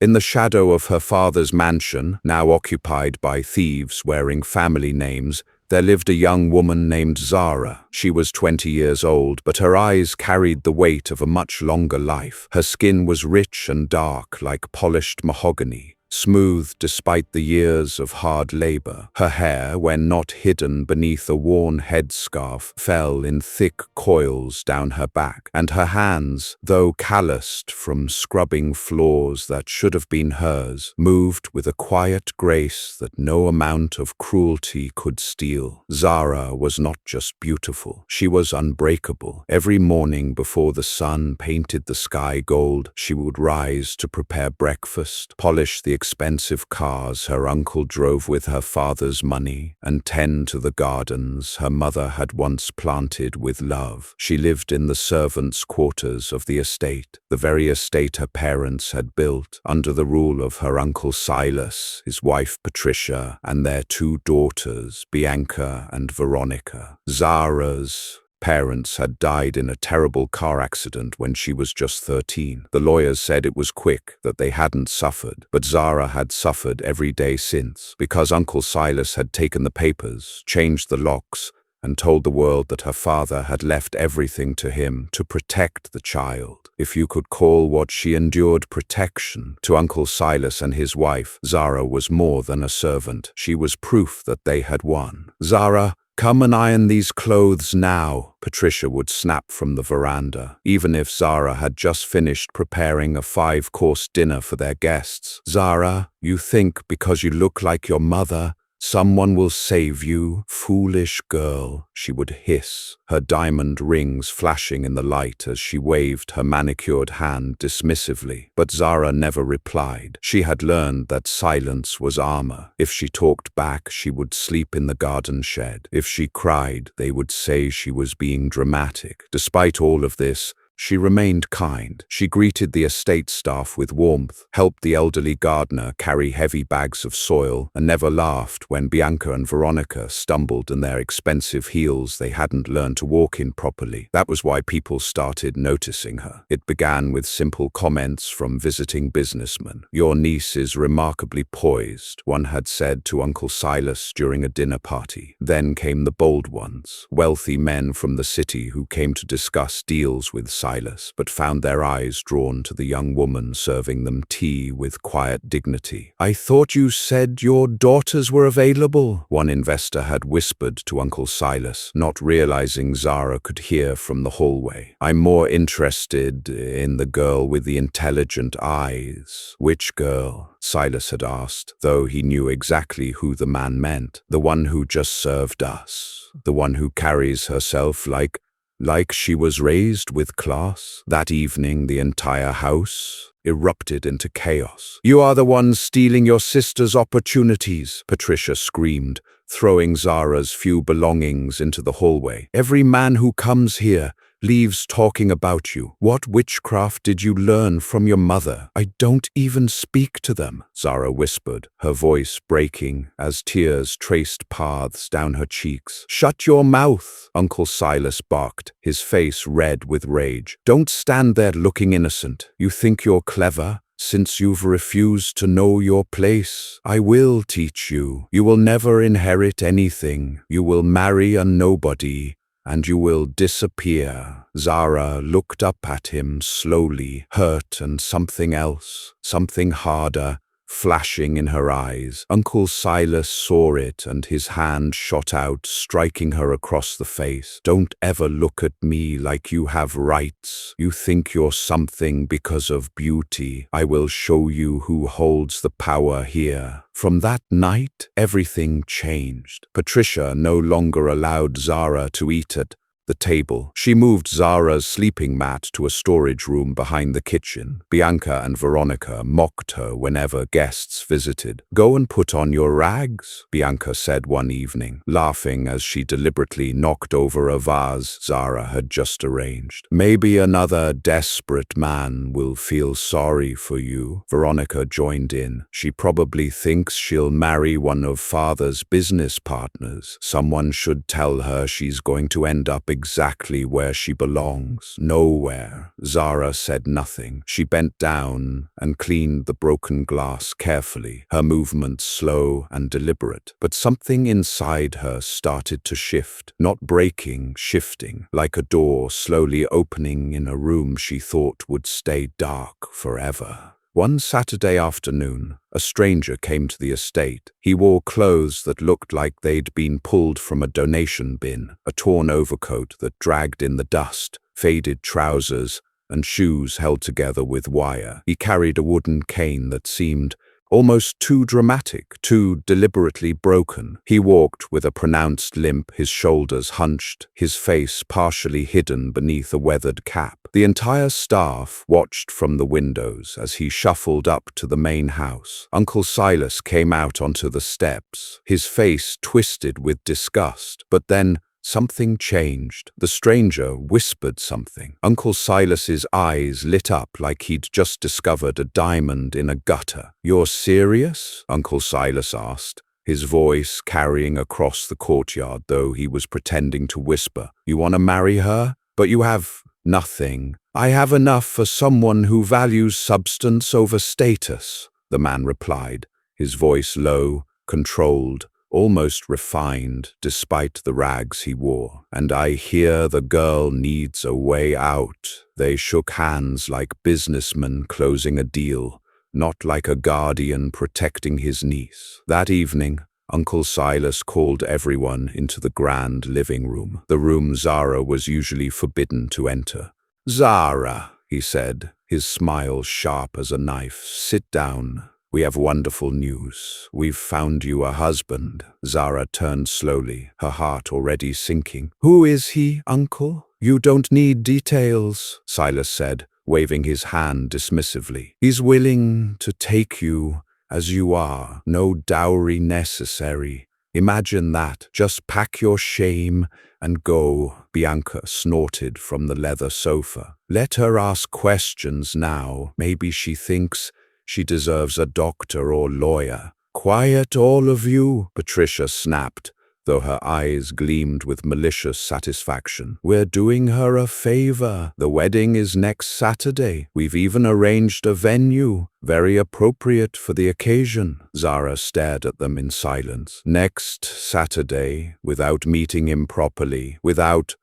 In the shadow of her father's mansion, now occupied by thieves wearing family names, there lived a young woman named Zara. She was 20 years old, but her eyes carried the weight of a much longer life. Her skin was rich and dark, like polished mahogany, smooth despite the years of hard labor. Her hair, when not hidden beneath a worn headscarf, fell in thick coils down her back, and her hands, though calloused from scrubbing floors that should have been hers, moved with a quiet grace that no amount of cruelty could steal. Zara was not just beautiful, she was unbreakable. Every morning before the sun painted the sky gold, she would rise to prepare breakfast, polish the expensive cars her uncle drove with her father's money, and tend to the gardens her mother had once planted with love. She lived in the servants' quarters of the estate, the very estate her parents had built, under the rule of her uncle Silas, his wife Patricia, and their two daughters, Bianca and Veronica. Zara's parents had died in a terrible car accident when she was just 13. The lawyers said it was quick, that they hadn't suffered, but Zara had suffered every day since, because Uncle Silas had taken the papers, changed the locks, and told the world that her father had left everything to him to protect the child. If you could call what she endured protection, to Uncle Silas and his wife, Zara was more than a servant. She was proof that they had won. "Zara, come and iron these clothes now," Patricia would snap from the veranda, even if Zara had just finished preparing a 5-course dinner for their guests. "Zara, you think because you look like your mother, someone will save you? Foolish girl," she would hiss, her diamond rings flashing in the light as she waved her manicured hand dismissively. But Zara never replied. She had learned that silence was armor. If she talked back, she would sleep in the garden shed. If she cried, they would say she was being dramatic. Despite all of this, she remained kind. She greeted the estate staff with warmth, helped the elderly gardener carry heavy bags of soil, and never laughed when Bianca and Veronica stumbled in their expensive heels they hadn't learned to walk in properly. That was why people started noticing her. It began with simple comments from visiting businessmen. "Your niece is remarkably poised," one had said to Uncle Silas during a dinner party. Then came the bold ones, wealthy men from the city who came to discuss deals with Silas, but found their eyes drawn to the young woman serving them tea with quiet dignity. "I thought you said your daughters were available," one investor had whispered to Uncle Silas, not realizing Zara could hear from the hallway. "I'm more interested in the girl with the intelligent eyes." "Which girl?" Silas had asked, though he knew exactly who the man meant. "The one who just served us. The one who carries herself like she was raised with class." That evening, the entire house erupted into chaos. "You are the ones stealing your sister's opportunities," Patricia screamed, throwing Zara's few belongings into the hallway. "Every man who comes here leaves talking about you. What witchcraft did you learn from your mother?" "I don't even speak to them," Zara whispered, her voice breaking as tears traced paths down her cheeks. "Shut your mouth," Uncle Silas barked, his face red with rage. "Don't stand there looking innocent. You think you're clever? Since you've refused to know your place, I will teach you. You will never inherit anything. You will marry a nobody, and you will disappear." Zara looked up at him slowly, hurt and something else, something harder, flashing in her eyes. Uncle Silas saw it, and his hand shot out, striking her across the face. "Don't ever look at me like you have rights. You think you're something because of beauty. I will show you who holds the power here." From that night, everything changed. Patricia no longer allowed Zara to eat at the table. She moved Zara's sleeping mat to a storage room behind the kitchen. Bianca and Veronica mocked her whenever guests visited. "Go and put on your rags," Bianca said one evening, laughing as she deliberately knocked over a vase Zara had just arranged. "Maybe another desperate man will feel sorry for you," Veronica joined in. "She probably thinks she'll marry one of father's business partners. Someone should tell her she's going to end up exactly where she belongs. Nowhere. Zara said nothing. She bent down and cleaned the broken glass carefully, her movements slow and deliberate. But something inside her started to shift, not breaking, shifting, like a door slowly opening in a room she thought would stay dark forever. One Saturday afternoon, a stranger came to the estate. He wore clothes that looked like they'd been pulled from a donation bin, a torn overcoat that dragged in the dust, faded trousers, and shoes held together with wire. He carried a wooden cane that seemed almost too dramatic, too deliberately broken. He walked with a pronounced limp, his shoulders hunched, his face partially hidden beneath a weathered cap. The entire staff watched from the windows as he shuffled up to the main house. Uncle Silas came out onto the steps, his face twisted with disgust. But then something changed. The stranger whispered something. Uncle Silas's eyes lit up like he'd just discovered a diamond in a gutter. "You're serious?" Uncle Silas asked, his voice carrying across the courtyard, though he was pretending to whisper. "You want to marry her? But you have nothing." "I have enough for someone who values substance over status," the man replied, his voice low, controlled, almost refined despite the rags he wore. "And I hear the girl needs a way out." They shook hands like businessmen closing a deal, not like a guardian protecting his niece. That evening, Uncle Silas called everyone into the grand living room, the room Zara was usually forbidden to enter. "Zara," he said, his smile sharp as a knife, "sit down. We have wonderful news. We've found you a husband." Zara turned slowly, her heart already sinking. "Who is he, Uncle?" "You don't need details," Silas said, waving his hand dismissively. "He's willing to take you as you are. No dowry necessary. Imagine that. Just pack your shame and go." Bianca snorted from the leather sofa. "Let her ask questions now. Maybe she thinks she deserves a doctor or lawyer." "Quiet, all of you," Patricia snapped, though her eyes gleamed with malicious satisfaction. "We're doing her a favor. The wedding is next Saturday. We've even arranged a venue, very appropriate for the occasion." Zara stared at them in silence. "Next Saturday, without meeting him properly, without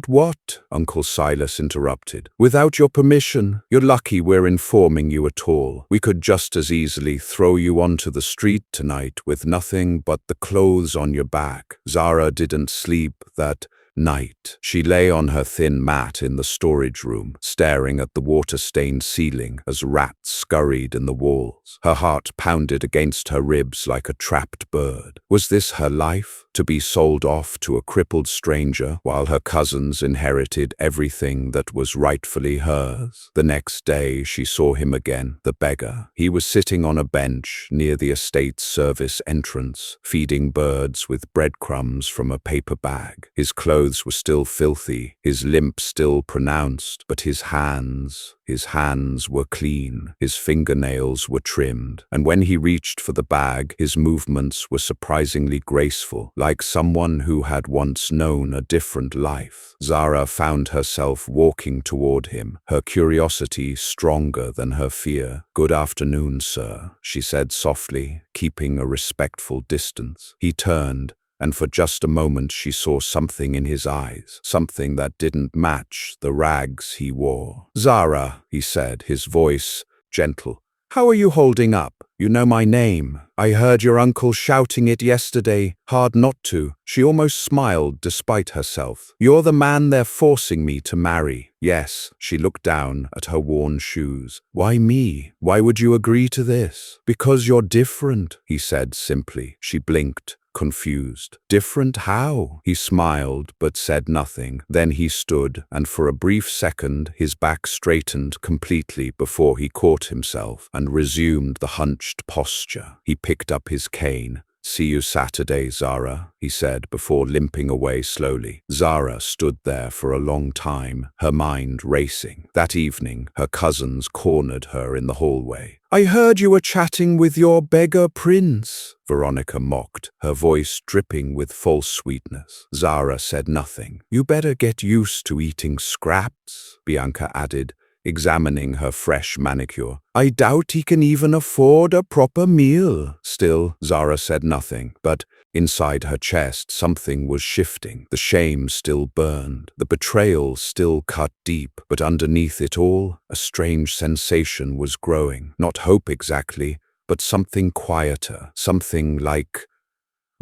what?" Uncle Silas interrupted. "Without your permission. You're lucky we're informing you at all. We could just as easily throw you onto the street tonight with nothing but the clothes on your back." Zara didn't sleep that night. She lay on her thin mat in the storage room, staring at the water-stained ceiling as rats scurried in the walls. Her heart pounded against her ribs like a trapped bird. Was this her life? To be sold off to a crippled stranger while her cousins inherited everything that was rightfully hers? The next day she saw him again, the beggar. He was sitting on a bench near the estate's service entrance, feeding birds with breadcrumbs from a paper bag. His clothes were still filthy, his limp still pronounced, but his hands were clean, his fingernails were trimmed, and when he reached for the bag, his movements were surprisingly graceful, like someone who had once known a different life. Zara found herself walking toward him, her curiosity stronger than her fear. "Good afternoon, sir," she said softly, keeping a respectful distance. He turned, and for just a moment she saw something in his eyes, something that didn't match the rags he wore. "Zara," he said, his voice gentle, "how are you holding up? You know my name. I heard your uncle shouting it yesterday. Hard not to." She almost smiled despite herself. "You're the man they're forcing me to marry." "Yes." She looked down at her worn shoes. "Why me? Why would you agree to this?" "Because you're different," he said simply. She blinked, confused. "Different how?" He smiled but said nothing. Then he stood, and for a brief second his back straightened completely before he caught himself and resumed the hunched posture. He picked up his cane, "See you Saturday, Zara," he said before limping away slowly. Zara stood there for a long time, her mind racing. That evening, her cousins cornered her in the hallway. "I heard you were chatting with your beggar prince," Veronica mocked, her voice dripping with false sweetness. Zara said nothing. "You better get used to eating scraps," Bianca added, examining her fresh manicure. "I doubt he can even afford a proper meal." Still, Zara said nothing, but inside her chest something was shifting. The shame still burned, the betrayal still cut deep, but underneath it all, a strange sensation was growing. Not hope exactly, but something quieter, something like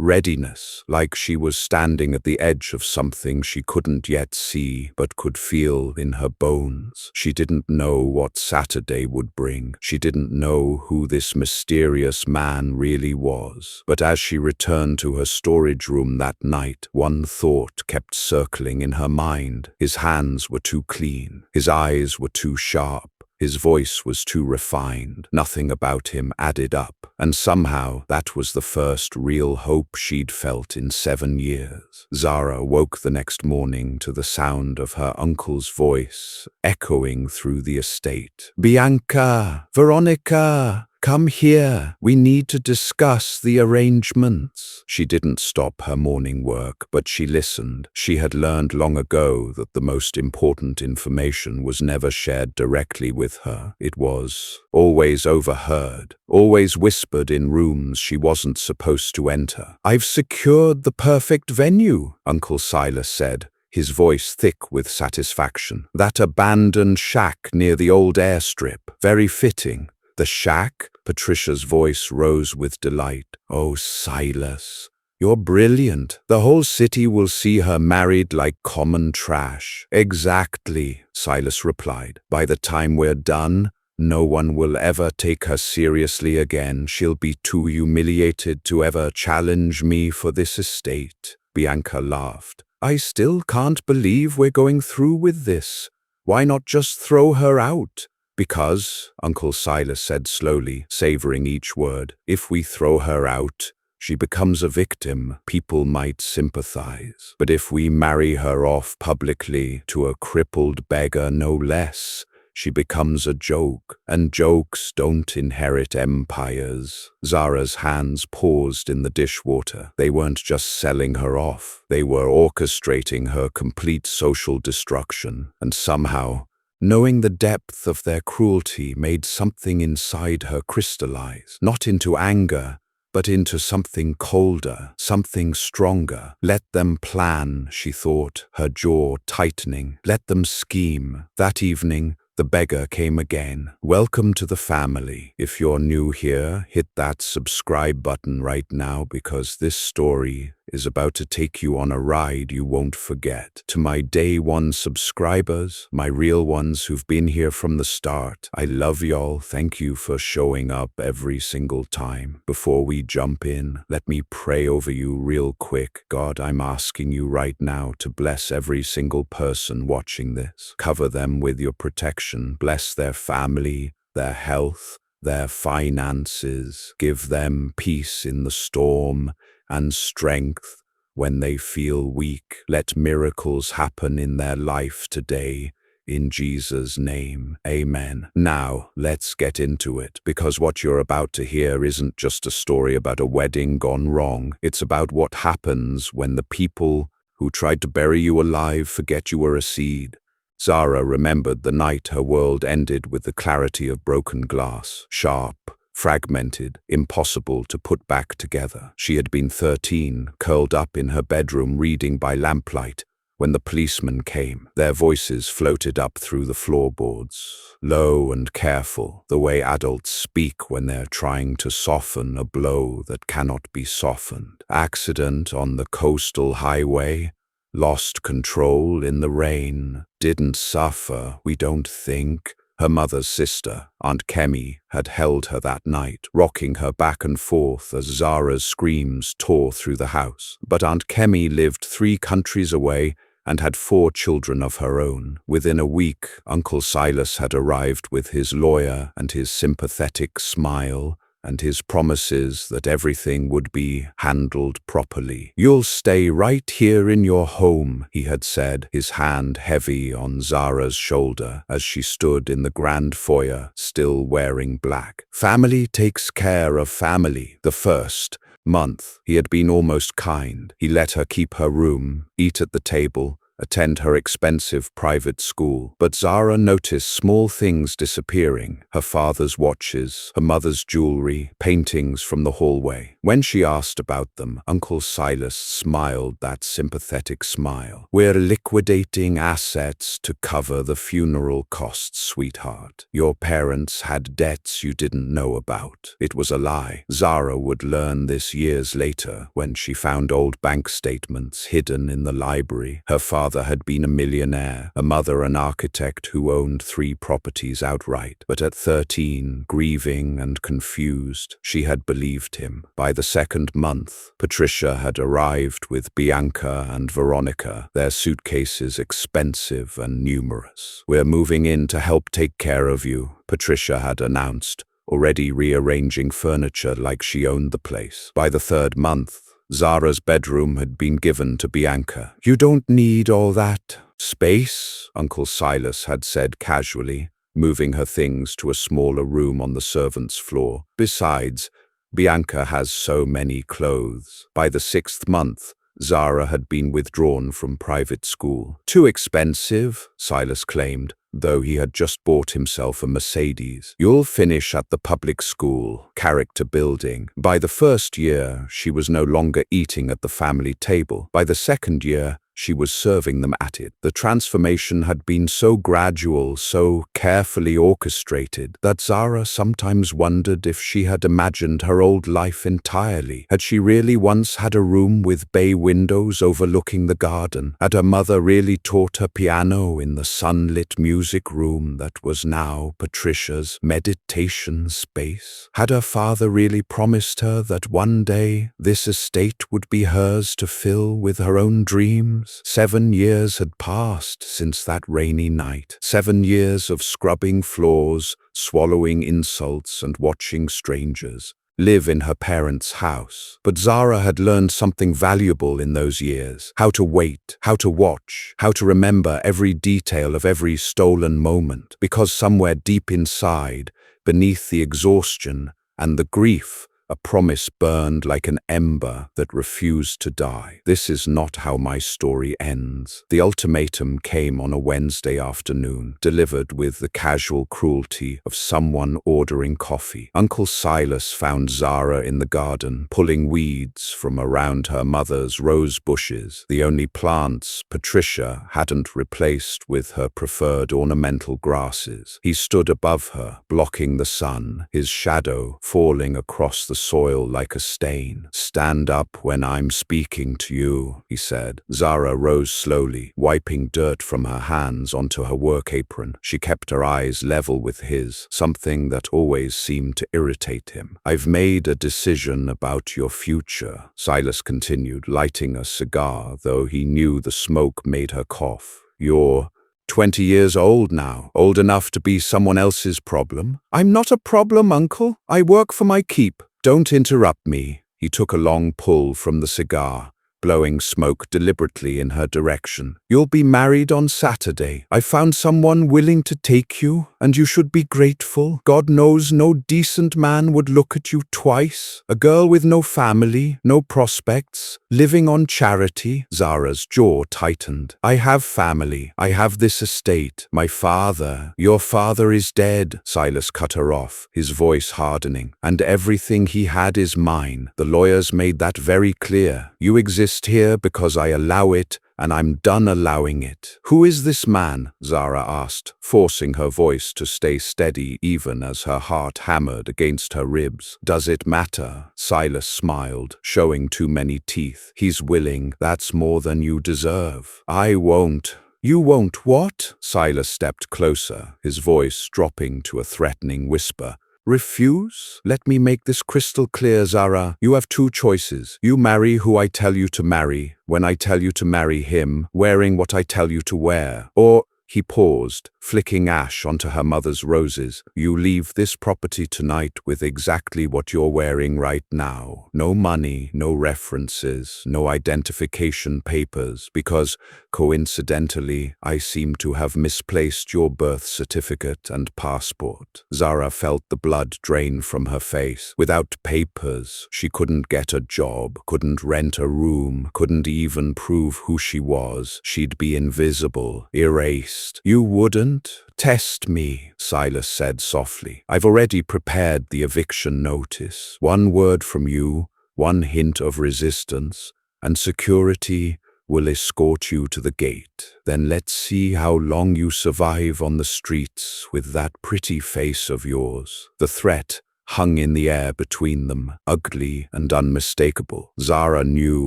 readiness, like she was standing at the edge of something she couldn't yet see but could feel in her bones. She didn't know what Saturday would bring. She didn't know who this mysterious man really was. But as she returned to her storage room that night, one thought kept circling in her mind. His hands were too clean. His eyes were too sharp. His voice was too refined. Nothing about him added up. And somehow that was the first real hope she'd felt in 7 years. Zara woke the next morning to the sound of her uncle's voice echoing through the estate. "Bianca! Veronica! Come here. We need to discuss the arrangements." She didn't stop her morning work, but she listened. She had learned long ago that the most important information was never shared directly with her. It was always overheard, always whispered in rooms she wasn't supposed to enter. "I've secured the perfect venue," Uncle Silas said, his voice thick with satisfaction. "That abandoned shack near the old airstrip. Very fitting." "The shack?" Patricia's voice rose with delight. "Oh, Silas, you're brilliant. The whole city will see her married like common trash." "Exactly," Silas replied. "By the time we're done, no one will ever take her seriously again. She'll be too humiliated to ever challenge me for this estate." Bianca laughed. "I still can't believe we're going through with this. Why not just throw her out?" "Because," Uncle Silas said slowly, savoring each word, "if we throw her out, she becomes a victim. People might sympathize. But if we marry her off publicly to a crippled beggar no less, she becomes a joke, and jokes don't inherit empires." Zara's hands paused in the dishwater. They weren't just selling her off. They were orchestrating her complete social destruction. And somehow, knowing the depth of their cruelty made something inside her crystallize, not into anger, but into something colder, something stronger. Let them plan, she thought, her jaw tightening. Let them scheme. That evening, the beggar came again. "Welcome to the family. If you're new here, hit that subscribe button right now because this story is about to take you on a ride you won't forget. To my day one subscribers, my real ones who've been here from the start, I love y'all. Thank you for showing up every single time. Before we jump in, let me pray over you real quick. God, I'm asking you right now to bless every single person watching this. Cover them with your protection. Bless their family, their health, their finances. Give them peace in the storm and strength when they feel weak. Let miracles happen in their life today. In Jesus' name, amen. Now, let's get into it, because what you're about to hear isn't just a story about a wedding gone wrong. It's about what happens when the people who tried to bury you alive forget you were a seed. Zara remembered the night her world ended with the clarity of broken glass, sharp, fragmented, impossible to put back together. She had been 13, curled up in her bedroom reading by lamplight, when the policemen came. Their voices floated up through the floorboards, low and careful, the way adults speak when they're trying to soften a blow that cannot be softened. Accident on the coastal highway, lost control in the rain, didn't suffer, we don't think. Her mother's sister, Aunt Kemi, had held her that night, rocking her back and forth as Zara's screams tore through the house. But Aunt Kemi lived 3 countries away and had 4 children of her own. Within a week, Uncle Silas had arrived with his lawyer and his sympathetic smile. and his promises that everything would be handled properly. "You'll stay right here in your home," he had said, his hand heavy on Zara's shoulder as she stood in the grand foyer, still wearing black. Family takes care of family. The first month, he had been almost kind. He let her keep her room, eat at the table, attend her expensive private school. But Zara noticed small things disappearing: her father's watches, her mother's jewelry, paintings from the hallway. When she asked about them, Uncle Silas smiled that sympathetic smile. "We're liquidating assets to cover the funeral costs, sweetheart. Your parents had debts you didn't know about." It was a lie. Zara would learn this years later when she found old bank statements hidden in the library. Her father had been a millionaire, a mother an architect who owned 3 properties outright. But at 13, grieving and confused, she had believed him. By the second month, Patricia had arrived with Bianca and Veronica, their suitcases expensive and numerous. "We're moving in to help take care of you," Patricia had announced, already rearranging furniture like she owned the place. By the third month, Zara's bedroom had been given to Bianca. "You don't need all that space," Uncle Silas had said casually, moving her things to a smaller room on the servants' floor. "Besides, Bianca has so many clothes." By the 6th month, Zara had been withdrawn from private school. "Too expensive," Silas claimed, though he had just bought himself a Mercedes. "You'll finish at the public school, character building." By the first year, she was no longer eating at the family table. By the second year, she was serving them at it. The transformation had been so gradual, so carefully orchestrated, that Zara sometimes wondered if she had imagined her old life entirely. Had she really once had a room with bay windows overlooking the garden? Had her mother really taught her piano in the sunlit music room that was now Patricia's meditation space? Had her father really promised her that one day this estate would be hers to fill with her own dreams? 7 years had passed since that rainy night. 7 years of scrubbing floors, swallowing insults, and watching strangers live in her parents' house. But Zara had learned something valuable in those years: how to wait, how to watch, how to remember every detail of every stolen moment. Because somewhere deep inside, beneath the exhaustion and the grief, a promise burned like an ember that refused to die. This is not how my story ends. The ultimatum came on a Wednesday afternoon, delivered with the casual cruelty of someone ordering coffee. Uncle Silas found Zara in the garden, pulling weeds from around her mother's rose bushes, the only plants Patricia hadn't replaced with her preferred ornamental grasses. He stood above her, blocking the sun, his shadow falling across the soil like a stain. "Stand up when I'm speaking to you," he said. Zara rose slowly, wiping dirt from her hands onto her work apron. She kept her eyes level with his, something that always seemed to irritate him. "I've made a decision about your future," Silas continued, lighting a cigar, though he knew the smoke made her cough. "You're 20 years old now, old enough to be someone else's problem." "I'm not a problem, Uncle. I work for my keep." "Don't interrupt me." He took a long pull from the cigar, blowing smoke deliberately in her direction. "You'll be married on Saturday. I found someone willing to take you, and you should be grateful. God knows no decent man would look at you twice. A girl with no family, no prospects, living on charity." Zara's jaw tightened. "I have family. I have this estate. My father." "Your father is dead," Silas cut her off, his voice hardening. "And everything he had is mine. The lawyers made that very clear. You exist here because I allow it, and I'm done allowing it." "Who is this man?" Zara asked, forcing her voice to stay steady even as her heart hammered against her ribs. "Does it matter?" Silas smiled, showing too many teeth. "He's willing. That's more than you deserve." "I won't." "You won't what?" Silas stepped closer, his voice dropping to a threatening whisper. "Refuse? Let me make this crystal clear, Zara. You have 2 choices. You marry who I tell you to marry, when I tell you to marry him, wearing what I tell you to wear. Or He paused, flicking ash onto her mother's roses. "You leave this property tonight with exactly what you're wearing right now. No money, no references, no identification papers, because, coincidentally, I seem to have misplaced your birth certificate and passport." Zara felt the blood drain from her face. Without papers, she couldn't get a job, couldn't rent a room, couldn't even prove who she was. She'd be invisible, erased. "You wouldn't test me," Silas said softly. "I've already prepared the eviction notice. One word from you, one hint of resistance, and security will escort you to the gate. Then let's see how long you survive on the streets with that pretty face of yours." The threat hung in the air between them, ugly and unmistakable. Zara knew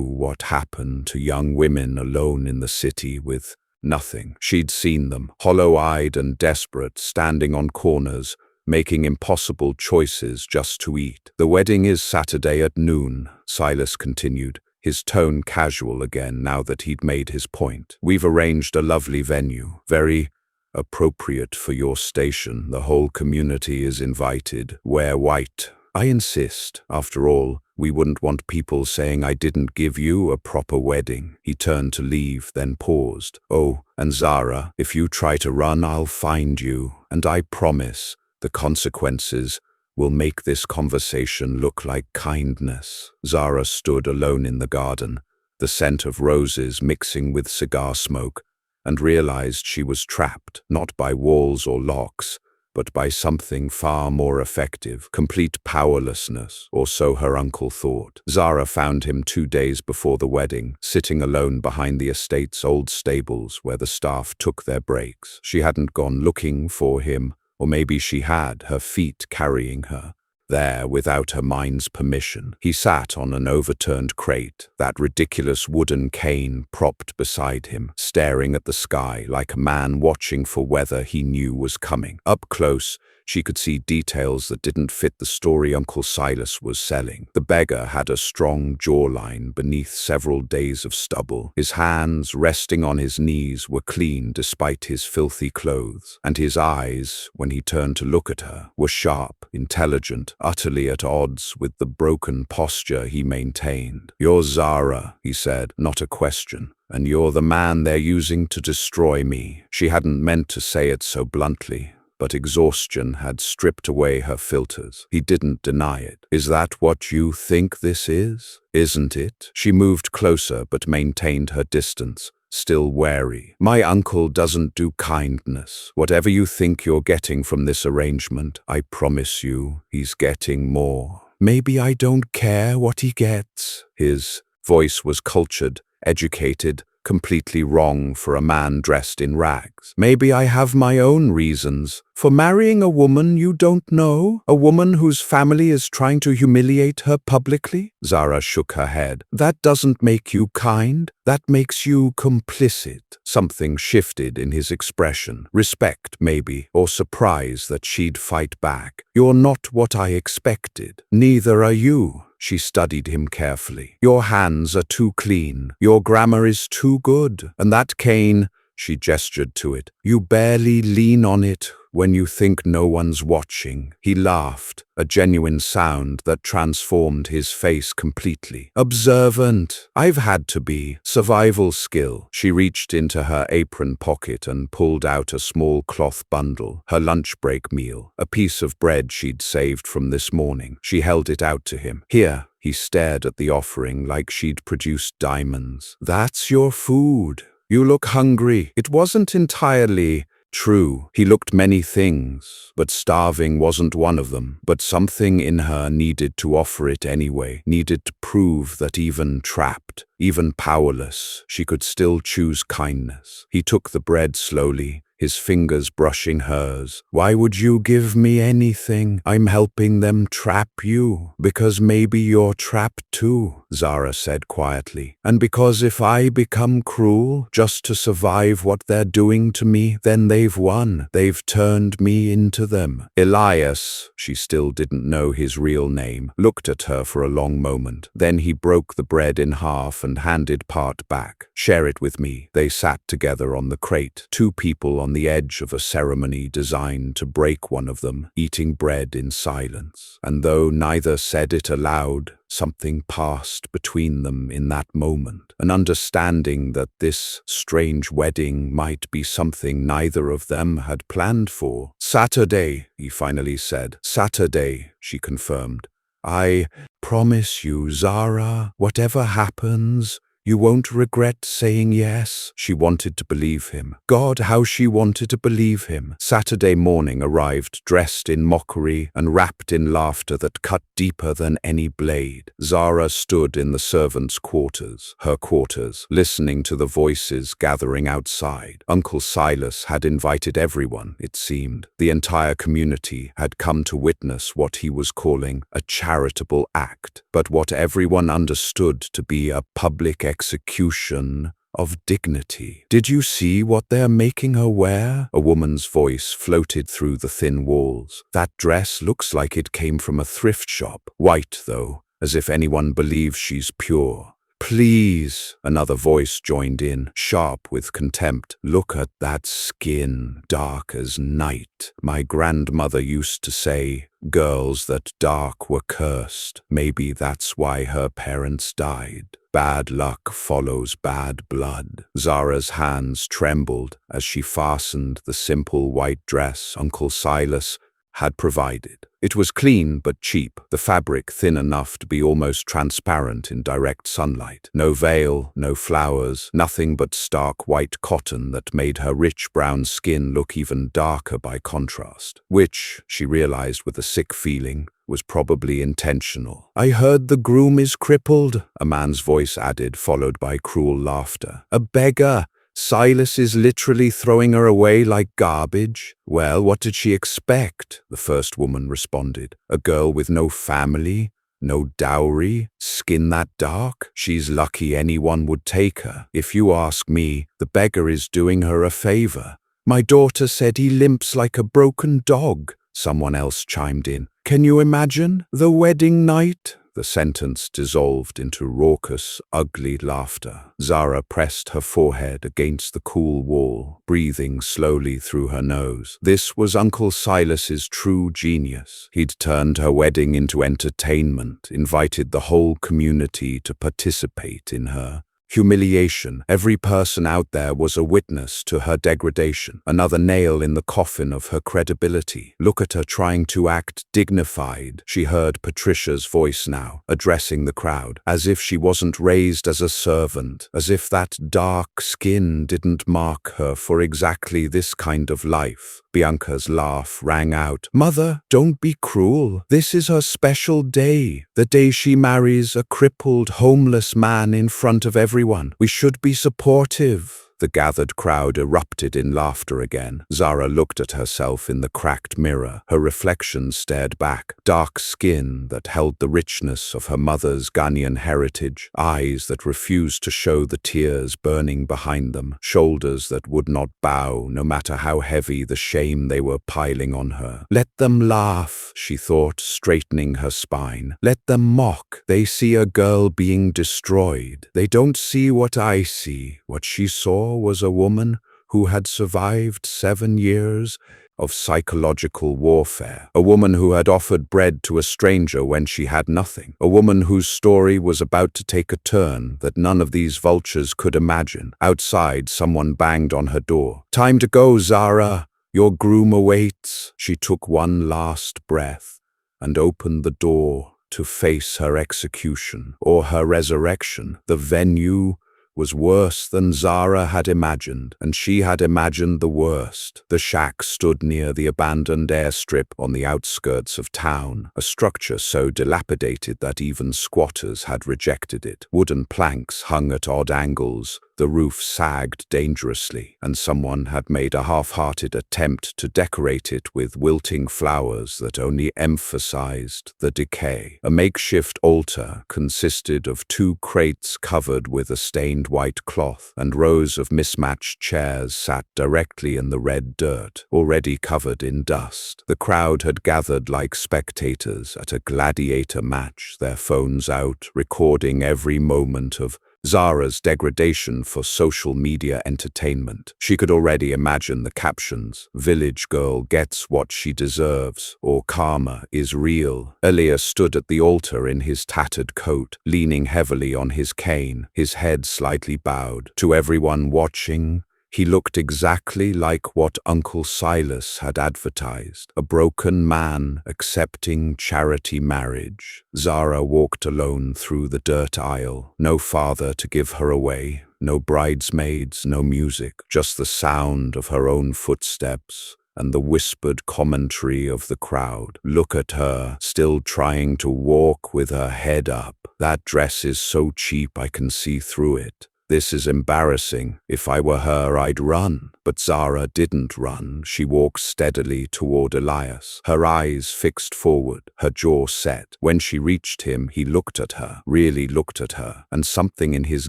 what happened to young women alone in the city with nothing. She'd seen them, hollow-eyed and desperate, standing on corners, making impossible choices just to eat. "The wedding is Saturday at noon," Silas continued, his tone casual again now that he'd made his point. "We've arranged a lovely venue, very appropriate for your station. The whole community is invited. Wear white. I insist. After all, we wouldn't want people saying I didn't give you a proper wedding." He turned to leave, then paused. "Oh, and Zara, if you try to run, I'll find you. And I promise the consequences will make this conversation look like kindness." Zara stood alone in the garden, the scent of roses mixing with cigar smoke, and realized she was trapped, not by walls or locks, but by something far more effective, complete powerlessness, or so her uncle thought. Zara found him 2 days before the wedding, sitting alone behind the estate's old stables where the staff took their breaks. She hadn't gone looking for him, or maybe she had, her feet carrying her. There, without her mind's permission, he sat on an overturned crate, that ridiculous wooden cane propped beside him, staring at the sky like a man watching for weather he knew was coming. Up close, she could see details that didn't fit the story Uncle Silas was selling. The beggar had a strong jawline beneath several days of stubble. His hands, resting on his knees, were clean despite his filthy clothes, and his eyes, when he turned to look at her, were sharp, intelligent, utterly at odds with the broken posture he maintained. "You're Zara," he said, not a question. "And you're the man they're using to destroy me." She hadn't meant to say it so bluntly, but exhaustion had stripped away her filters. He didn't deny it. "Is that what you think this is? Isn't it?" She moved closer but maintained her distance, still wary. "My uncle doesn't do kindness. Whatever you think you're getting from this arrangement, I promise you, he's getting more. Maybe I don't care what he gets." His voice was cultured, educated, completely wrong for a man dressed in rags. "Maybe I have my own reasons for marrying a woman you don't know, a woman whose family is trying to humiliate her publicly." Zara shook her head. "That doesn't make you kind. That makes you complicit." Something shifted in his expression. Respect, maybe, or surprise that she'd fight back. "You're not what I expected. Neither are you." She studied him carefully. "Your hands are too clean. Your grammar is too good. And that cane," she gestured to it, "you barely lean on it when you think no one's watching." He laughed, a genuine sound that transformed his face completely. "Observant. I've had to be. Survival skill." She reached into her apron pocket and pulled out a small cloth bundle, her lunch break meal, a piece of bread she'd saved from this morning. She held it out to him. "Here." He stared at the offering like she'd produced diamonds. "That's your food. You look hungry." It wasn't entirely true. He looked many things, but starving wasn't one of them. But something in her needed to offer it anyway, needed to prove that even trapped, even powerless, she could still choose kindness. He took the bread slowly, his fingers brushing hers. "Why would you give me anything? I'm helping them trap you. Because maybe you're trapped too," Zara said quietly. "And because if I become cruel just to survive what they're doing to me, then they've won. They've turned me into them." Elias, she still didn't know his real name, looked at her for a long moment. Then he broke the bread in half and handed part back. "Share it with me." They sat together on the crate, two people on on the edge of a ceremony designed to break one of them, eating bread in silence. And though neither said it aloud, something passed between them in that moment, an understanding that this strange wedding might be something neither of them had planned for. "Saturday," he finally said. "Saturday," she confirmed. "I promise you, Zara, whatever happens, you won't regret saying yes." She wanted to believe him. God, how she wanted to believe him. Saturday morning arrived, dressed in mockery and wrapped in laughter that cut deeper than any blade. Zara stood in the servants' quarters, her quarters, listening to the voices gathering outside. Uncle Silas had invited everyone, it seemed. The entire community had come to witness what he was calling a charitable act, but what everyone understood to be a public execution of dignity. "Did you see what they're making her wear?" A woman's voice floated through the thin walls. "That dress looks like it came from a thrift shop. White, though, as if anyone believes she's pure." "Please," another voice joined in, sharp with contempt. "Look at that skin, dark as night. My grandmother used to say, girls that dark were cursed. Maybe that's why her parents died. Bad luck follows bad blood." Zara's hands trembled as she fastened the simple white dress Uncle Silas had provided. It was clean but cheap, the fabric thin enough to be almost transparent in direct sunlight. No veil, no flowers, nothing but stark white cotton that made her rich brown skin look even darker by contrast, which, she realized with a sick feeling, was probably intentional. "I heard the groom is crippled," a man's voice added, followed by cruel laughter. "A beggar. Silas is literally throwing her away like garbage." "Well, what did she expect?" the first woman responded. "A girl with no family, no dowry, skin that dark? She's lucky anyone would take her. If you ask me, the beggar is doing her a favor." "My daughter said he limps like a broken dog," someone else chimed in. "Can you imagine? The wedding night?" The sentence dissolved into raucous, ugly laughter. Zara pressed her forehead against the cool wall, breathing slowly through her nose. This was Uncle Silas's true genius. He'd turned her wedding into entertainment, invited the whole community to participate in her humiliation. Every person out there was a witness to her degradation, another nail in the coffin of her credibility. "Look at her trying to act dignified," she heard Patricia's voice now, addressing the crowd, "as if she wasn't raised as a servant, as if that dark skin didn't mark her for exactly this kind of life." Bianca's laugh rang out. "Mother, don't be cruel. This is her special day, the day she marries a crippled, homeless man in front of everyone. We should be supportive." The gathered crowd erupted in laughter again. Zara looked at herself in the cracked mirror. Her reflection stared back. Dark skin that held the richness of her mother's Ghanaian heritage, eyes that refused to show the tears burning behind them, shoulders that would not bow no matter how heavy the shame they were piling on her. "Let them laugh," she thought, straightening her spine. "Let them mock. They see a girl being destroyed. They don't see what I see. What she saw was a woman who had survived 7 years of psychological warfare, a woman who had offered bread to a stranger when she had nothing, a woman whose story was about to take a turn that none of these vultures could imagine." Outside, someone banged on her door. "Time to go, Zara. Your groom awaits." She took one last breath and opened the door to face her execution or her resurrection. The venue was worse than Zara had imagined, and she had imagined the worst. The shack stood near the abandoned airstrip on the outskirts of town, a structure so dilapidated that even squatters had rejected it. Wooden planks hung at odd angles, the roof sagged dangerously, and someone had made a half-hearted attempt to decorate it with wilting flowers that only emphasized the decay. A makeshift altar consisted of 2 crates covered with a stained white cloth, and rows of mismatched chairs sat directly in the red dirt, already covered in dust. The crowd had gathered like spectators at a gladiator match, their phones out, recording every moment of Zara's degradation for social media entertainment. She could already imagine the captions: "Village girl gets what she deserves," or "Karma is real." Elias stood at the altar in his tattered coat, leaning heavily on his cane, his head slightly bowed. To everyone watching, he looked exactly like what Uncle Silas had advertised: a broken man accepting charity marriage. Zara walked alone through the dirt aisle. No father to give her away, no bridesmaids, no music, just the sound of her own footsteps and the whispered commentary of the crowd. Look at her, still trying to walk with her head up. That dress is so cheap I can see through it. This is embarrassing. If I were her, I'd run. But Zara didn't run. She walked steadily toward Elias, her eyes fixed forward, her jaw set. When she reached him, he looked at her, really looked at her, and something in his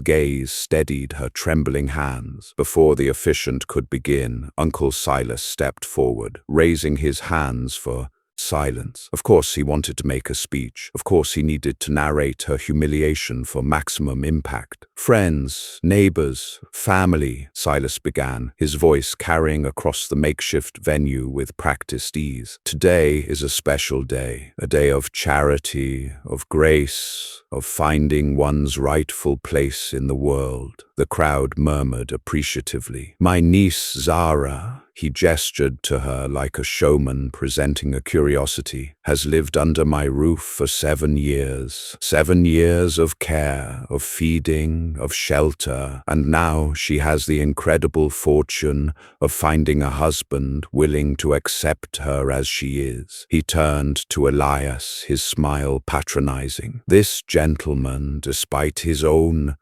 gaze steadied her trembling hands. Before the officiant could begin, Uncle Silas stepped forward, raising his hands for silence. Of course he wanted to make a speech. Of course he needed to narrate her humiliation for maximum impact. "Friends, neighbors, family," Silas began, his voice carrying across the makeshift venue with practiced ease. "Today is a special day, a day of charity, of grace, of finding one's rightful place in the world." The crowd murmured appreciatively. "My niece Zara," he gestured to her like a showman presenting a curiosity, "has lived under my roof for 7 years. 7 years of care, of feeding, of shelter, and now she has the incredible fortune of finding a husband willing to accept her as she is." He turned to Elias, his smile patronizing. "This gentleman, despite his own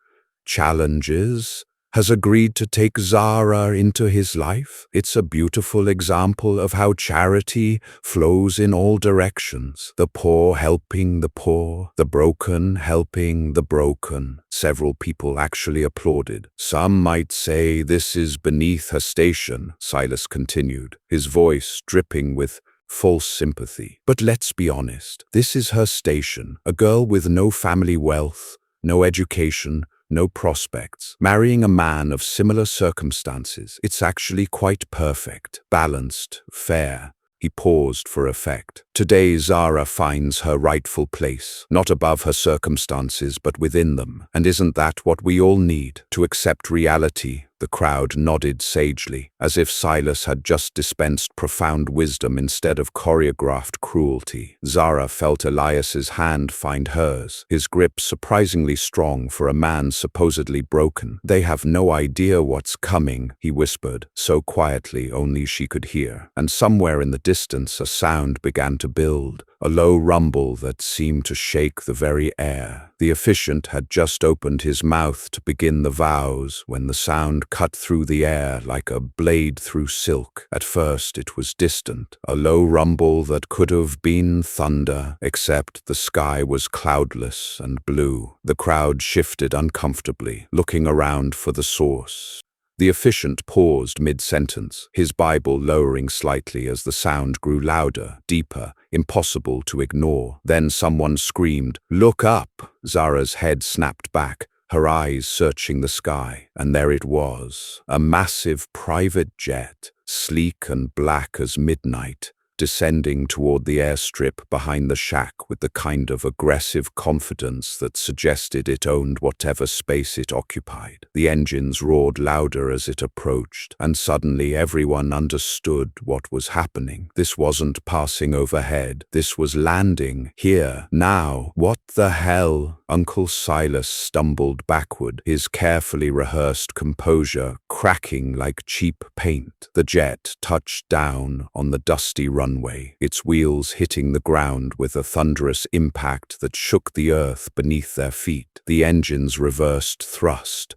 challenges, has agreed to take Zara into his life. It's a beautiful example of how charity flows in all directions. The poor helping the poor, the broken helping the broken." Several people actually applauded. "Some might say this is beneath her station," Silas continued, his voice dripping with false sympathy. "But let's be honest, this is her station. A girl with no family wealth, no education, no prospects, marrying a man of similar circumstances. It's actually quite perfect, balanced, fair." He paused for effect. "Today Zara finds her rightful place, not above her circumstances but within them. And isn't that what we all need, to accept reality?" The crowd nodded sagely, as if Silas had just dispensed profound wisdom instead of choreographed cruelty. Zara felt Elias's hand find hers, his grip surprisingly strong for a man supposedly broken. "They have no idea what's coming," he whispered, so quietly only she could hear. And somewhere in the distance a sound began to build, a low rumble that seemed to shake the very air. The officiant had just opened his mouth to begin the vows when the sound cut through the air like a blade through silk. At first it was distant, a low rumble that could have been thunder, except the sky was cloudless and blue. The crowd shifted uncomfortably, looking around for the source. The officiant paused mid-sentence, his Bible lowering slightly as the sound grew louder, deeper, impossible to ignore. Then someone screamed, "Look up!" Zara's head snapped back, her eyes searching the sky, and there it was, a massive private jet, sleek and black as midnight, descending toward the airstrip behind the shack with the kind of aggressive confidence that suggested it owned whatever space it occupied. The engines roared louder as it approached, and suddenly everyone understood what was happening. This wasn't passing overhead, this was landing, here, now. "What the hell?" Uncle Silas stumbled backward, his carefully rehearsed composure cracking like cheap paint. The jet touched down on the dusty runway, its wheels hitting the ground with a thunderous impact that shook the earth beneath their feet. The engines reversed thrust,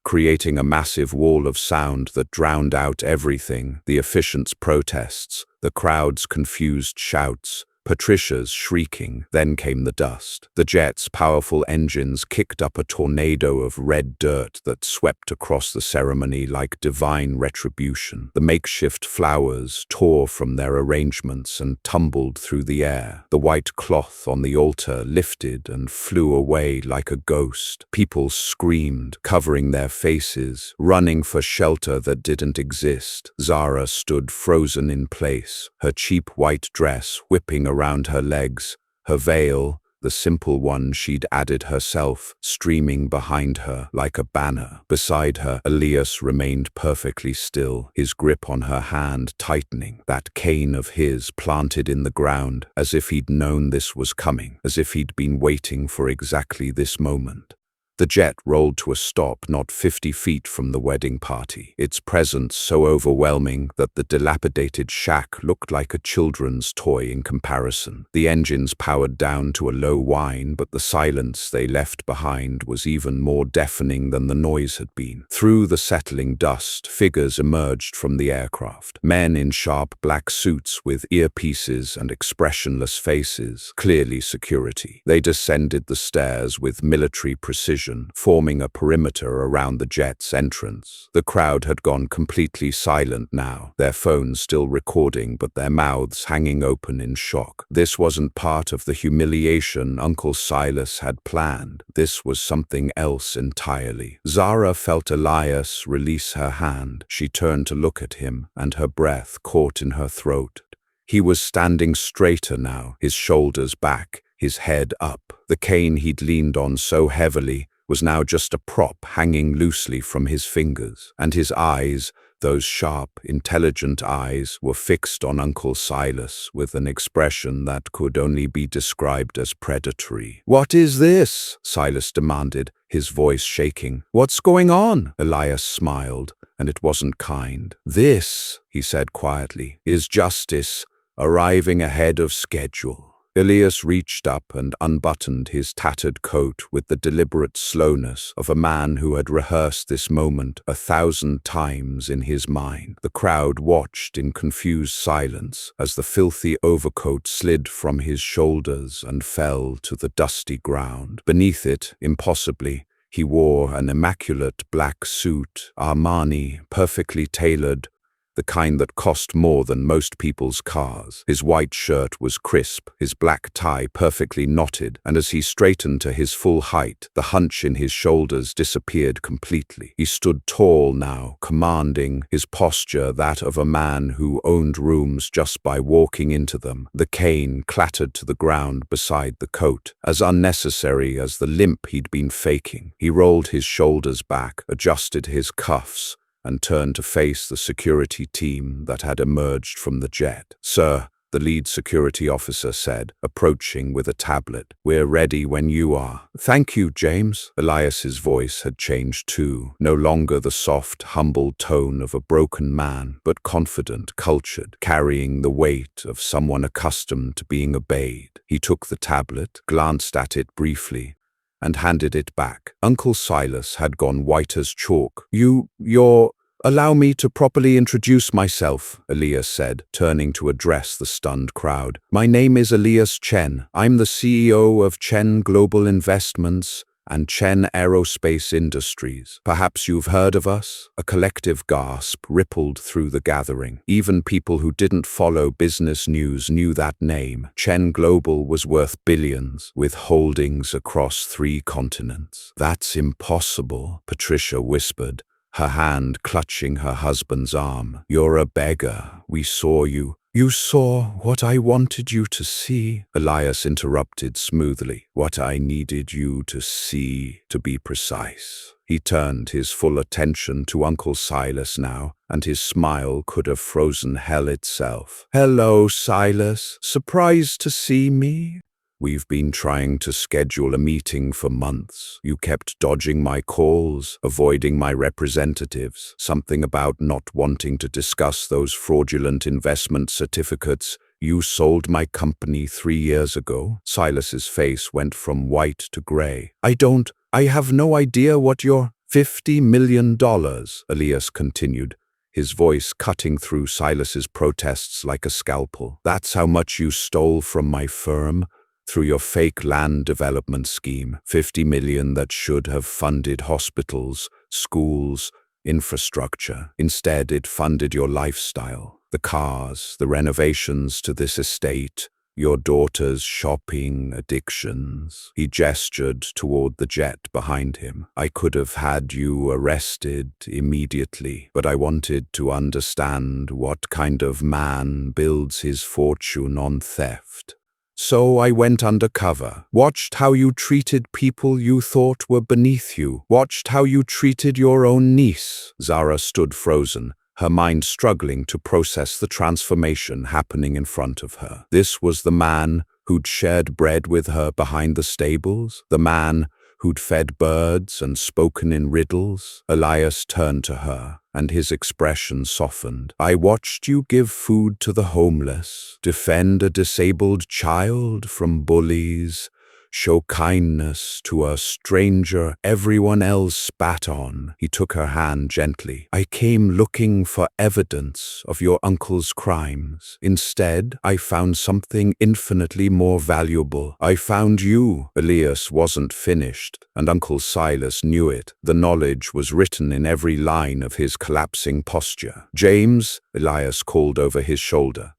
creating a massive wall of sound that drowned out everything: the officiant's protests, the crowd's confused shouts, Patricia's shrieking. Then came the dust. The jet's powerful engines kicked up a tornado of red dirt that swept across the ceremony like divine retribution. The makeshift flowers tore from their arrangements and tumbled through the air. The white cloth on the altar lifted and flew away like a ghost. People screamed, covering their faces, running for shelter that didn't exist. Zara stood frozen in place, her cheap white dress whipping around her legs, her veil, the simple one she'd added herself, streaming behind her like a banner. Beside her, Elias remained perfectly still, his grip on her hand tightening, that cane of his planted in the ground, as if he'd known this was coming, as if he'd been waiting for exactly this moment. The jet rolled to a stop not 50 feet from the wedding party, its presence so overwhelming that the dilapidated shack looked like a children's toy in comparison. The engines powered down to a low whine, but the silence they left behind was even more deafening than the noise had been. Through the settling dust, figures emerged from the aircraft. Men in sharp black suits with earpieces and expressionless faces, clearly security. They descended the stairs with military precision, forming a perimeter around the jet's entrance. The crowd had gone completely silent now, their phones still recording but their mouths hanging open in shock. This wasn't part of the humiliation Uncle Silas had planned. This was something else entirely. Zara felt Elias release her hand. She turned to look at him, and her breath caught in her throat. He was standing straighter now, his shoulders back, his head up. The cane he'd leaned on so heavily was now just a prop hanging loosely from his fingers, and his eyes, those sharp, intelligent eyes, were fixed on Uncle Silas with an expression that could only be described as predatory. "What is this?" Silas demanded, his voice shaking. "What's going on?" Elias smiled, and it wasn't kind. "This," he said quietly, "is justice arriving ahead of schedule." Elias reached up and unbuttoned his tattered coat with the deliberate slowness of a man who had rehearsed this moment 1,000 times in his mind. The crowd watched in confused silence as the filthy overcoat slid from his shoulders and fell to the dusty ground. Beneath it, impossibly, he wore an immaculate black suit, Armani, perfectly tailored, the kind that cost more than most people's cars. His white shirt was crisp, his black tie perfectly knotted, and as he straightened to his full height, the hunch in his shoulders disappeared completely. He stood tall now, commanding, his posture that of a man who owned rooms just by walking into them. The cane clattered to the ground beside the coat, as unnecessary as the limp he'd been faking. He rolled his shoulders back, adjusted his cuffs, and turned to face the security team that had emerged from the jet. "Sir," the lead security officer said, approaching with a tablet, "we're ready when you are." "Thank you, James." Elias's voice had changed too, no longer the soft, humble tone of a broken man, but confident, cultured, carrying the weight of someone accustomed to being obeyed. He took the tablet, glanced at it briefly, and handed it back. Uncle Silas had gone white as chalk. You're... "Allow me to properly introduce myself," Elias said, turning to address the stunned crowd. "My name is Elias Chen. I'm the CEO of Chen Global Investments and Chen Aerospace Industries. Perhaps you've heard of us?" A collective gasp rippled through the gathering. Even people who didn't follow business news knew that name. Chen Global was worth billions, with holdings across 3 continents. "That's impossible," Patricia whispered, her hand clutching her husband's arm. "You're a beggar. We saw you." "You saw what I wanted you to see," Elias interrupted smoothly. "What I needed you to see, to be precise." He turned his full attention to Uncle Silas now, and his smile could have frozen hell itself. "Hello, Silas. Surprised to see me?" "We've been trying to schedule a meeting for months. You kept dodging my calls, avoiding my representatives. Something about not wanting to discuss those fraudulent investment certificates. You sold my company 3 years ago." Silas's face went from white to gray. I have no idea what your $50 million, Elias continued, his voice cutting through Silas's protests like a scalpel. "That's how much you stole from my firm? Through your fake land development scheme, 50 million that should have funded hospitals, schools, infrastructure. Instead, it funded your lifestyle, the cars, the renovations to this estate, your daughter's shopping addictions." He gestured toward the jet behind him. "I could have had you arrested immediately, but I wanted to understand what kind of man builds his fortune on theft. So I went undercover, watched how you treated people you thought were beneath you, watched how you treated your own niece." Zara stood frozen, her mind struggling to process the transformation happening in front of her. This was the man who'd shared bread with her behind the stables, the man who'd fed birds and spoken in riddles. Elias turned to her, and his expression softened. "I watched you give food to the homeless, defend a disabled child from bullies, show kindness to a stranger everyone else spat on." He took her hand gently. "I came looking for evidence of your uncle's crimes. Instead, I found something infinitely more valuable. I found you." Elias wasn't finished, and Uncle Silas knew it. The knowledge was written in every line of his collapsing posture. "James," Elias called over his shoulder,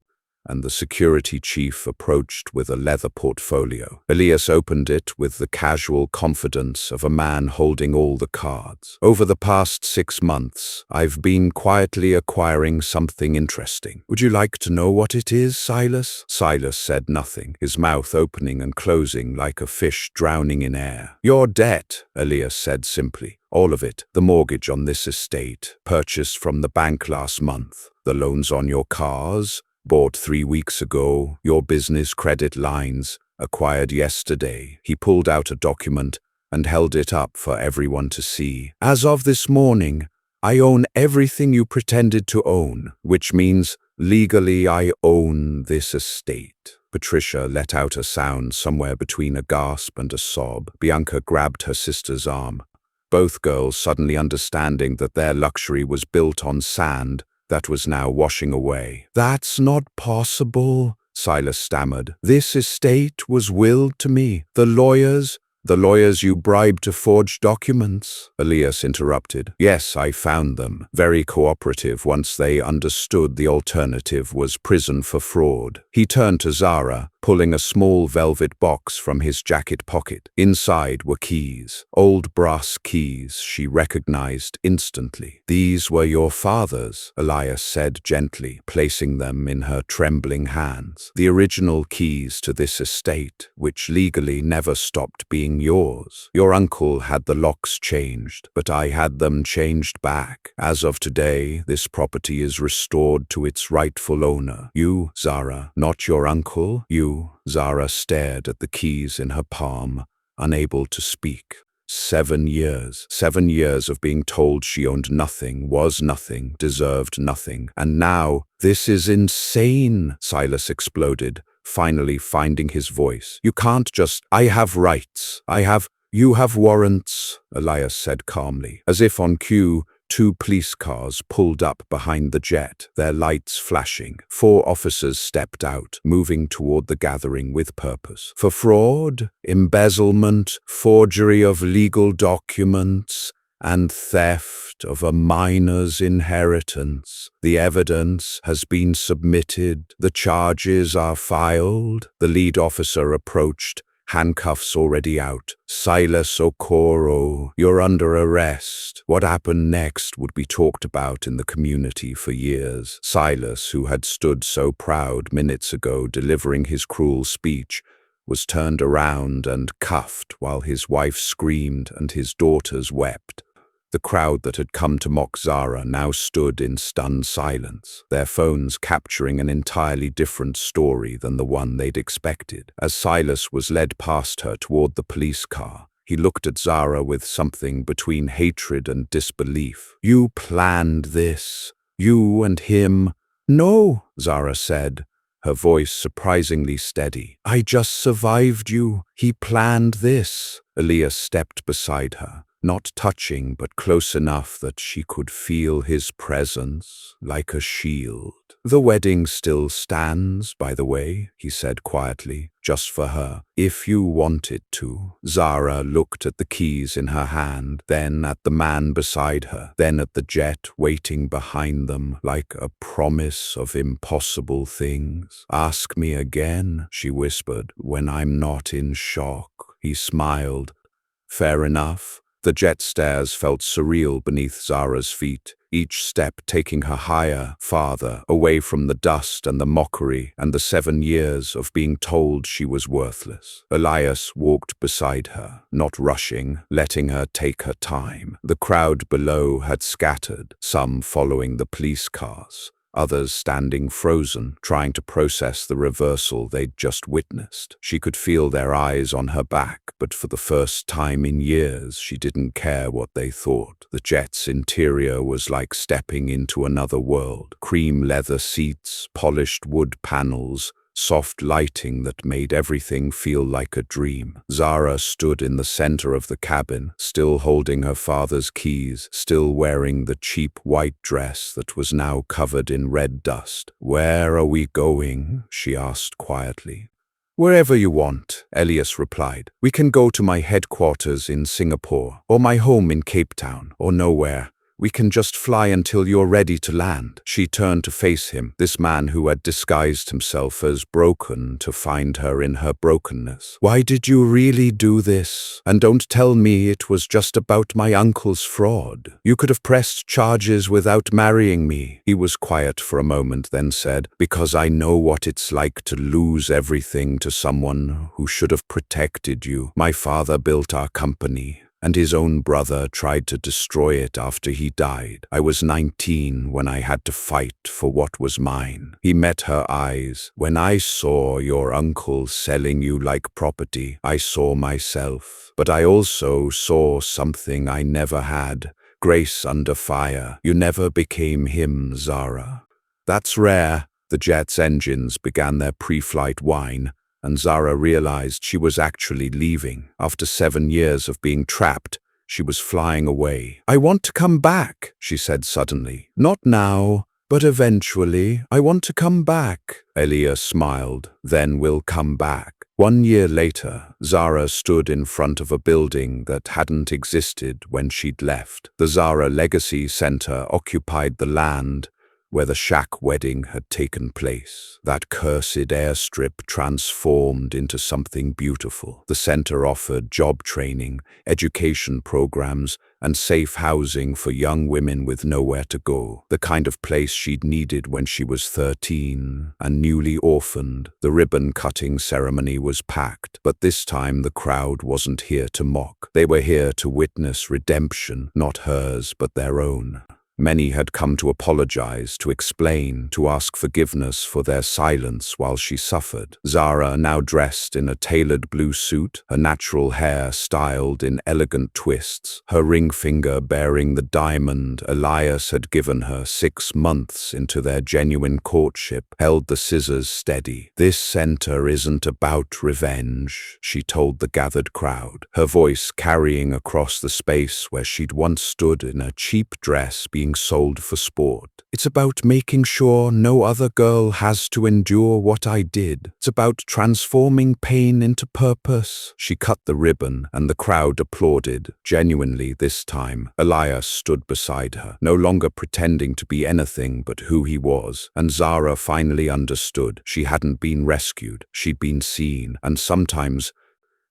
and the security chief approached with a leather portfolio. Elias opened it with the casual confidence of a man holding all the cards. "Over the past 6 months, I've been quietly acquiring something interesting. Would you like to know what it is, Silas?" Silas said nothing, his mouth opening and closing like a fish drowning in air. "Your debt," Elias said simply. "All of it. The mortgage on this estate, purchased from the bank last month. The loans on your cars, bought 3 weeks ago, your business credit lines, acquired yesterday." He pulled out a document and held it up for everyone to see. "As of this morning, I own everything you pretended to own, which means legally I own this estate." Patricia let out a sound somewhere between a gasp and a sob. Bianca grabbed her sister's arm, both girls suddenly understanding that their luxury was built on sand that was now washing away. "That's not possible," Silas stammered. "This estate was willed to me. The lawyers you bribed to forge documents," Elias interrupted. "Yes, I found them. Very cooperative once they understood the alternative was prison for fraud." He turned to Zara, pulling a small velvet box from his jacket pocket. Inside were keys, old brass keys she recognized instantly. "These were your father's," Elias said gently, placing them in her trembling hands. "The original keys to this estate, which legally never stopped being yours. Your uncle had the locks changed, but I had them changed back. As of today, this property is restored to its rightful owner. You, Zara, not your uncle, you." Zara stared at the keys in her palm, unable to speak. 7 years. 7 years of being told she owned nothing, was nothing, deserved nothing. And now, "This is insane," Silas exploded, finally finding his voice. "You can't just— I have rights. You have warrants," Elias said calmly. As if on cue, 2 police cars pulled up behind the jet, their lights flashing. 4 officers stepped out, moving toward the gathering with purpose. "For fraud, embezzlement, forgery of legal documents, and theft of a minor's inheritance. The evidence has been submitted. The charges are filed." The lead officer approached, handcuffs already out. "Silas Okoro, you're under arrest." What happened next would be talked about in the community for years. Silas, who had stood so proud minutes ago delivering his cruel speech, was turned around and cuffed while his wife screamed and his daughters wept. The crowd that had come to mock Zara now stood in stunned silence, their phones capturing an entirely different story than the one they'd expected. As Silas was led past her toward the police car, he looked at Zara with something between hatred and disbelief. "You planned this. You and him." "No," Zara said, her voice surprisingly steady. "I just survived you. He planned this." Elias stepped beside her, not touching but close enough that she could feel his presence like a shield. "The wedding still stands, by the way," he said quietly, "just for her, if you want it to." Zara looked at the keys in her hand, then at the man beside her, then at the jet waiting behind them like a promise of impossible things. "Ask me again," she whispered, "when I'm not in shock." He smiled. "Fair enough." The jet stairs felt surreal beneath Zara's feet, each step taking her higher, farther, away from the dust and the mockery and the 7 years of being told she was worthless. Elias walked beside her, not rushing, letting her take her time. The crowd below had scattered, some following the police cars, others standing frozen, trying to process the reversal they'd just witnessed. She could feel their eyes on her back, but for the first time in years, she didn't care what they thought. The jet's interior was like stepping into another world. Cream leather seats, polished wood panels, soft lighting that made everything feel like a dream. Zara stood in the center of the cabin, still holding her father's keys, still wearing the cheap white dress that was now covered in red dust. "Where are we going?" she asked quietly. "Wherever you want," Elias replied. "We can go to my headquarters in Singapore, or my home in Cape Town, or nowhere. We can just fly until you're ready to land." She turned to face him, this man who had disguised himself as broken to find her in her brokenness. "Why did you really do this? And don't tell me it was just about my uncle's fraud. You could have pressed charges without marrying me." He was quiet for a moment, then said, "Because I know what it's like to lose everything to someone who should have protected you. My father built our company, and his own brother tried to destroy it after he died. I was 19 when I had to fight for what was mine." He met her eyes. "When I saw your uncle selling you like property, I saw myself. But I also saw something I never had, grace under fire. You never became him, Zara." "That's rare." The jet's engines began their pre-flight whine, and Zara realized she was actually leaving. After 7 years of being trapped, she was flying away. "I want to come back," she said suddenly. "Not now, but eventually. I want to come back." Elias smiled. "Then we'll come back." 1 year later, Zara stood in front of a building that hadn't existed when she'd left. The Zara Legacy Center occupied the land where the shack wedding had taken place. That cursed airstrip transformed into something beautiful. The center offered job training, education programs, and safe housing for young women with nowhere to go. The kind of place she'd needed when she was 13 and newly orphaned. The ribbon-cutting ceremony was packed, but this time the crowd wasn't here to mock. They were here to witness redemption, not hers, but their own. Many had come to apologize, to explain, to ask forgiveness for their silence while she suffered. Zara, now dressed in a tailored blue suit, her natural hair styled in elegant twists, her ring finger bearing the diamond Elias had given her 6 months into their genuine courtship, held the scissors steady. "This center isn't about revenge," she told the gathered crowd, her voice carrying across the space where she'd once stood in a cheap dress being sold for sport. "It's about making sure no other girl has to endure what I did. It's about transforming pain into purpose." She cut the ribbon, and the crowd applauded. Genuinely this time, Elias stood beside her, no longer pretending to be anything but who he was. And Zara finally understood. She hadn't been rescued. She'd been seen, and sometimes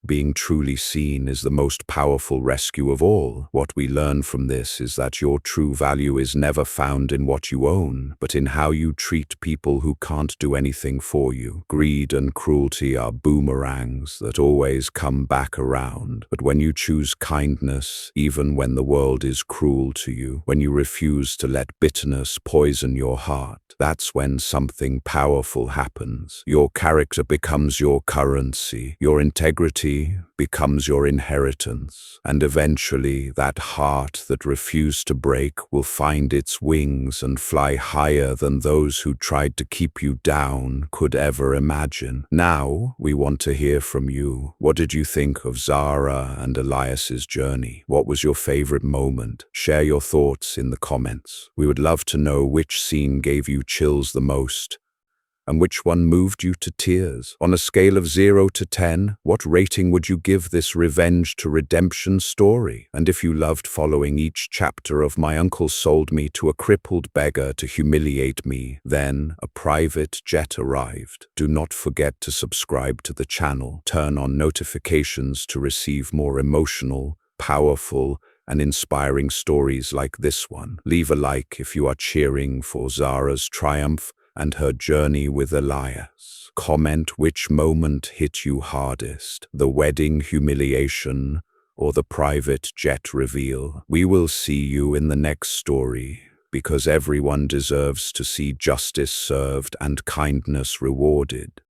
being truly seen is the most powerful rescue of all. What we learn from this is that your true value is never found in what you own, but in how you treat people who can't do anything for you. Greed and cruelty are boomerangs that always come back around. But when you choose kindness, even when the world is cruel to you, when you refuse to let bitterness poison your heart, that's when something powerful happens. Your character becomes your currency, your integrity loyalty becomes your inheritance, and eventually that heart that refused to break will find its wings and fly higher than those who tried to keep you down could ever imagine. Now, we want to hear from you. What did you think of Zara and Elias's journey? What was your favorite moment? Share your thoughts in the comments. We would love to know which scene gave you chills the most, and which one moved you to tears. On a scale of 0 to 10, what rating would you give this revenge to redemption story? And if you loved following each chapter of My Uncle Sold Me to a Crippled Beggar to Humiliate Me, then a private jet arrived. Do not forget to subscribe to the channel. Turn on notifications to receive more emotional, powerful, and inspiring stories like this one. Leave a like if you are cheering for Zara's triumph and her journey with Elias. Comment which moment hit you hardest, the wedding humiliation or the private jet reveal. We will see you in the next story, because everyone deserves to see justice served and kindness rewarded.